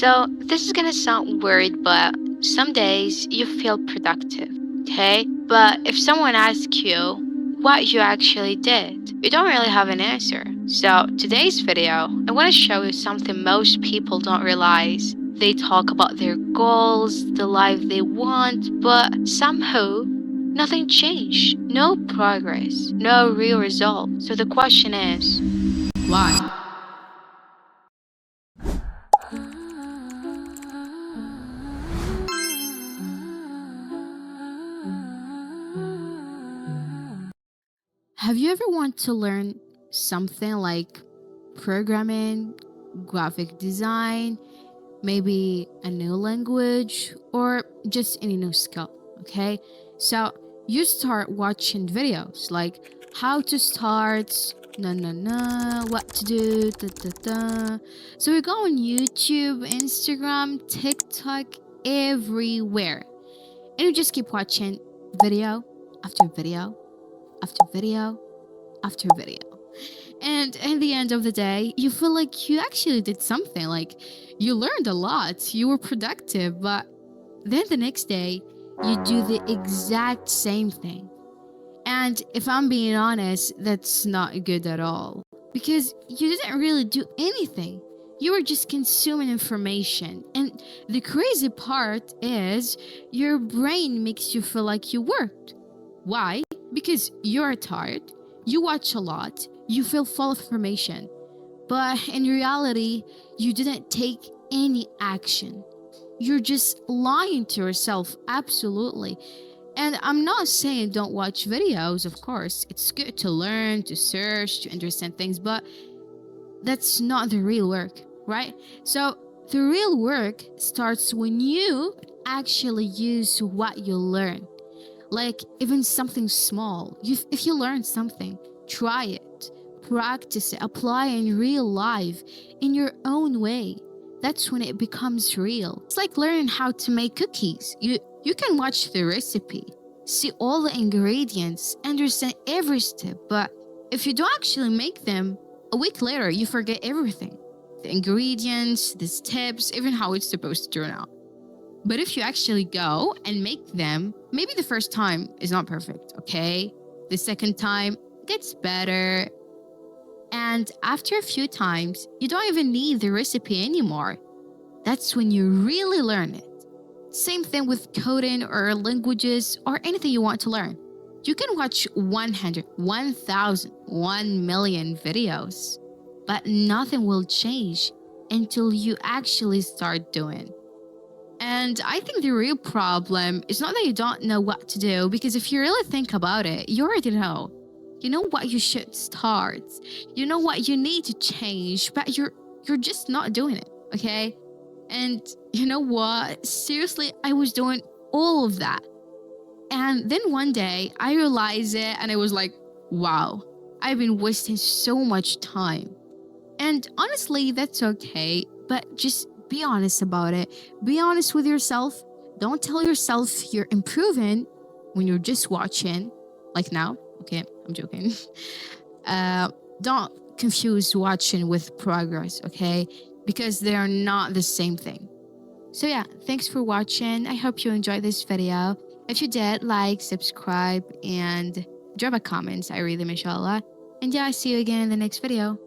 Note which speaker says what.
Speaker 1: So, this is gonna sound weird, but some days you feel productive, okay? But if someone asks you what you actually did, you don't really have an answer. So, today's video, I wanna show you something most people don't realize. They talk about their goals, the life they want, but somehow nothing changed. No progress, no real result. So, the question is, why? Have you ever want to learn something like programming, graphic design, maybe a new language, or just any new skill? Okay, so you start watching videos like how to start, what to do, da, da, da. So we go on YouTube, Instagram, TikTok, everywhere, and you just keep watching video after video after video after video. And at the end of the day, you feel like you actually did something. Like you learned a lot, you were productive, but then the next day, you do the exact same thing. And if I'm being honest, that's not good at all. Because you didn't really do anything. You were just consuming information. And the crazy part is your brain makes you feel like you worked. Why? Because you're tired, you watch a lot, you feel full of information. But in reality, you didn't take any action. You're just lying to yourself, absolutely. And I'm not saying don't watch videos, of course. It's good to learn, to search, to understand things, but that's not the real work, right? So the real work starts when you actually use what you learn. Like even something small. If you learn something, try it, practice it, apply it in real life in your own way. That's when it becomes real. It's like learning how to make cookies. You can watch the recipe, see all the ingredients, understand every step, but if you don't actually make them, a week later you forget everything. The ingredients, the steps, even how it's supposed to turn out. But if you actually go and make them, maybe the first time is not perfect, okay? The second time gets better. And after a few times, you don't even need the recipe anymore. That's when you really learn it. Same thing with coding or languages or anything you want to learn. You can watch 100, 1,000, 1,000,000 videos, but nothing will change until you actually start doing. And I think the real problem is not that you don't know what to do, because if you really think about it, you already know. You know what you should start. You know what you need to change, but you're just not doing it, okay? And you know what? Seriously, I was doing all of that. And then one day I realized it and I was like, wow, I've been wasting so much time. And honestly, that's okay, but just be honest about it. Be honest with yourself. Don't tell yourself you're improving when you're just watching, like now. Okay, I'm joking. Uh, don't confuse watching with progress, okay? Because they are not the same thing. So yeah, thanks for watching. I hope you enjoyed this video. If you did, like, subscribe, and drop a comment. I read them, inshallah. And yeah, I see you again in the next video.